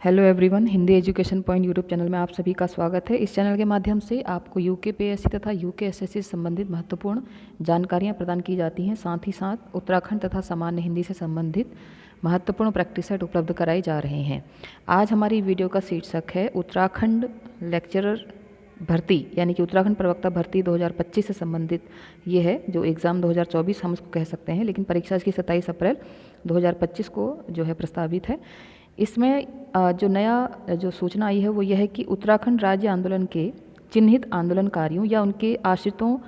Hello everyone, Hindi education point YouTube channel में आप सभी का स्वागत है। इस चैनल के माध्यम से आपको यूकेपीएससी तथा यूकेएसएससी से संबंधित महत्वपूर्ण जानकारियां प्रदान की जाती हैं। साथ ही साथ उत्तराखंड तथा सामान्य हिंदी से संबंधित महत्वपूर्ण प्रैक्टिस सेट उपलब्ध कराए जा रहे हैं। आज हमारी वीडियो का शीर्षक है उत्तराखंड लेक्चरर भर्ती यानी कि उत्तराखंड प्रवक्ता भर्ती 2025 से संबंधित ये है, जो एग्ज़ाम 2024 हम उसको कह सकते हैं, लेकिन परीक्षा इसकी 27 अप्रैल 2025 को जो है प्रस्तावित है। इसमें जो नया जो सूचना आई है वो यह है कि उत्तराखंड राज्य आंदोलन के चिन्हित आंदोलनकारियों या उनके आश्रितों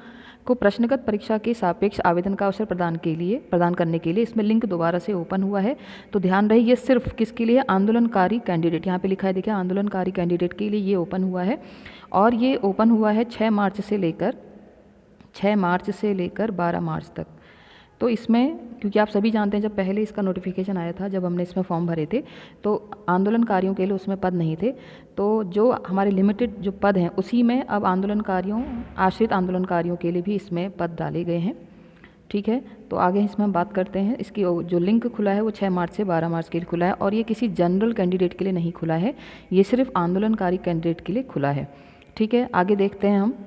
को प्रश्नगत परीक्षा के सापेक्ष आवेदन का अवसर प्रदान करने के लिए इसमें लिंक दोबारा से ओपन हुआ है। तो ध्यान रहे, ये सिर्फ किसके लिए? आंदोलनकारी कैंडिडेट। यहाँ पे लिखा है, देखिए, आंदोलनकारी कैंडिडेट के लिए ये ओपन हुआ है। और ये ओपन हुआ है 6 मार्च से लेकर 12 मार्च तक। तो इसमें, क्योंकि आप सभी जानते हैं, जब पहले इसका नोटिफिकेशन आया था, जब हमने इसमें फॉर्म भरे थे, तो आंदोलनकारियों के लिए उसमें पद नहीं थे। तो जो हमारे लिमिटेड जो पद हैं उसी में अब आश्रित आंदोलनकारियों के लिए भी इसमें पद डाले गए हैं। ठीक है, तो आगे इसमें हम बात करते हैं। इसकी जो लिंक खुला है वो 6 मार्च से 12 मार्च के लिए खुला है, और ये किसी जनरल कैंडिडेट के लिए नहीं खुला है, ये सिर्फ आंदोलनकारी कैंडिडेट के लिए खुला है। ठीक है, आगे देखते हैं हम।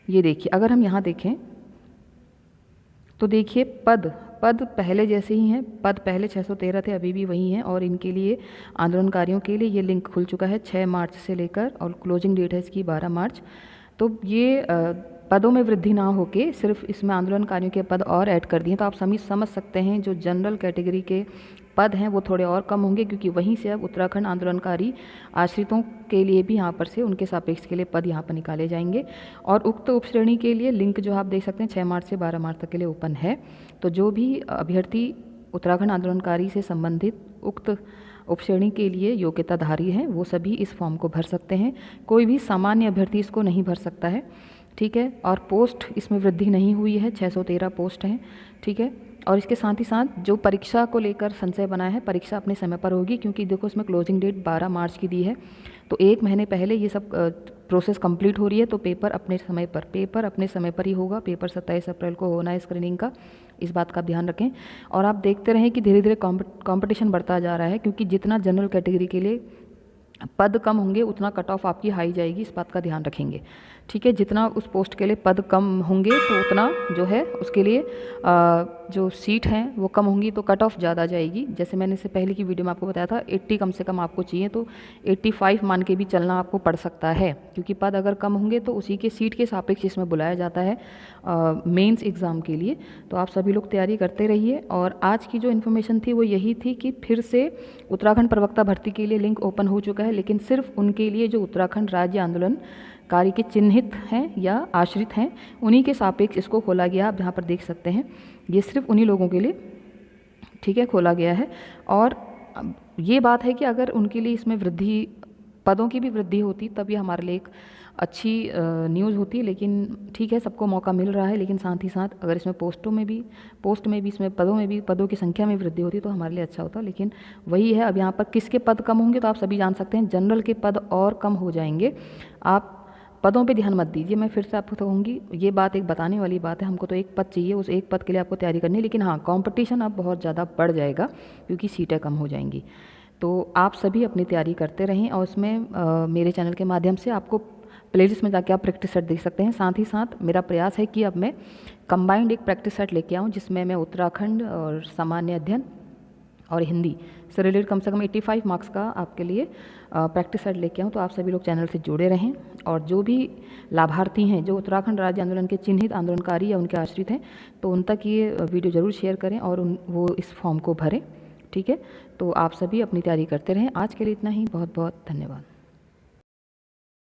ये देखिए, अगर हम यहाँ देखें तो देखिए, पद पहले जैसे ही हैं। पद पहले 613 थे, अभी भी वही हैं, और इनके लिए आंदोलनकारियों के लिए ये लिंक खुल चुका है 6 मार्च से लेकर, और क्लोजिंग डेट है इसकी 12 मार्च। तो ये पदों में वृद्धि ना होके सिर्फ इसमें आंदोलनकारियों के पद और ऐड कर दिए। तो आप समझ सकते हैं, जो जनरल कैटेगरी के पद हैं वो थोड़े और कम होंगे, क्योंकि वहीं से अब उत्तराखंड आंदोलनकारी आश्रितों के लिए भी यहाँ पर से उनके सापेक्ष के लिए पद यहाँ पर निकाले जाएंगे। और उक्त उपश्रेणी के लिए लिंक जो आप देख सकते हैं 6 मार्च से 12 मार्च तक के लिए ओपन है। तो जो भी अभ्यर्थी उत्तराखंड आंदोलनकारी से संबंधित उक्त उपश्रेणी के लिए योग्यताधारी हैं वो सभी इस फॉर्म को भर सकते हैं। कोई भी सामान्य अभ्यर्थी इसको नहीं भर सकता है। ठीक है, और पोस्ट इसमें वृद्धि नहीं हुई है, 613 पोस्ट हैं। ठीक है, और इसके साथ ही साथ जो परीक्षा को लेकर संशय बना है, परीक्षा अपने समय पर होगी, क्योंकि देखो इसमें क्लोजिंग डेट 12 मार्च की दी है। तो 1 महीने पहले ये सब प्रोसेस कंप्लीट हो रही है। तो पेपर अपने समय पर ही होगा। पेपर 27 अप्रैल को होना है स्क्रीनिंग का, इस बात का आप ध्यान रखें। और आप देखते रहें कि धीरे धीरे कंपटीशन बढ़ता जा रहा है, क्योंकि जितना जनरल कैटेगरी के लिए पद कम होंगे उतना कट ऑफ आपकी हाई जाएगी, इस बात का ध्यान रखेंगे। ठीक है, जितना उस पोस्ट के लिए पद कम होंगे तो उतना जो है उसके लिए जो सीट हैं वो कम होंगी, तो कट ऑफ ज़्यादा जाएगी। जैसे मैंने इससे पहले की वीडियो में आपको बताया था, 80 कम से कम आपको चाहिए, तो 85 मान के भी चलना आपको पड़ सकता है, क्योंकि पद अगर कम होंगे तो उसी के सीट के सापेक्ष इसमें बुलाया जाता है मेंस एग्ज़ाम के लिए। तो आप सभी लोग तैयारी करते रहिए। और आज की जो इन्फॉर्मेशन थी वो यही थी कि फिर से उत्तराखंड प्रवक्ता भर्ती के लिए लिंक ओपन हो चुका है, लेकिन सिर्फ उनके लिए जो उत्तराखंड राज्य आंदोलनकारी के चिन्हित हैं या आश्रित हैं, उन्हीं के सापेक्ष इसको खोला गया। आप यहाँ पर देख सकते हैं, ये सिर्फ उन्हीं लोगों के लिए, ठीक है, खोला गया है। और ये बात है कि अगर उनके लिए इसमें पदों की भी वृद्धि होती तब ये हमारे लिए एक अच्छी न्यूज़ होती। लेकिन ठीक है, सबको मौका मिल रहा है, लेकिन साथ ही साथ अगर इसमें पोस्ट में भी इसमें पदों की संख्या में वृद्धि होती तो हमारे लिए अच्छा होता। लेकिन वही है, अब यहाँ पर किसके पद कम होंगे तो आप सभी जान सकते हैं, जनरल के पद और कम हो जाएंगे। आप पदों पे ध्यान मत दीजिए। मैं फिर से आपको कहूँगी, ये बात एक बताने वाली बात है, हमको तो एक पद चाहिए, उस एक पद के लिए आपको तैयारी करनी है। लेकिन हाँ, कंपटीशन अब बहुत ज़्यादा बढ़ जाएगा, क्योंकि सीटें कम हो जाएंगी। तो आप सभी अपनी तैयारी करते रहें, और उसमें मेरे चैनल के माध्यम से आपको प्लेलिस्ट में जाके आप प्रैक्टिस सेट देख सकते हैं। साथ ही साथ मेरा प्रयास है कि अब मैं कंबाइंड एक प्रैक्टिस सेट लेके आऊँ, जिसमें मैं उत्तराखंड और सामान्य अध्ययन और हिंदी से रिलेटेड कम से कम 85 मार्क्स का आपके लिए प्रैक्टिस सेट लेके आऊँ। तो आप सभी लोग चैनल से जुड़े रहें, और जो भी लाभार्थी हैं जो उत्तराखंड राज्य आंदोलन के चिन्हित आंदोलनकारी या उनके आश्रित हैं, तो उन तक ये वीडियो ज़रूर शेयर करें और वो इस फॉर्म को भरें। ठीक है, तो आप सभी अपनी तैयारी करते रहें। आज के लिए इतना ही, बहुत बहुत धन्यवाद।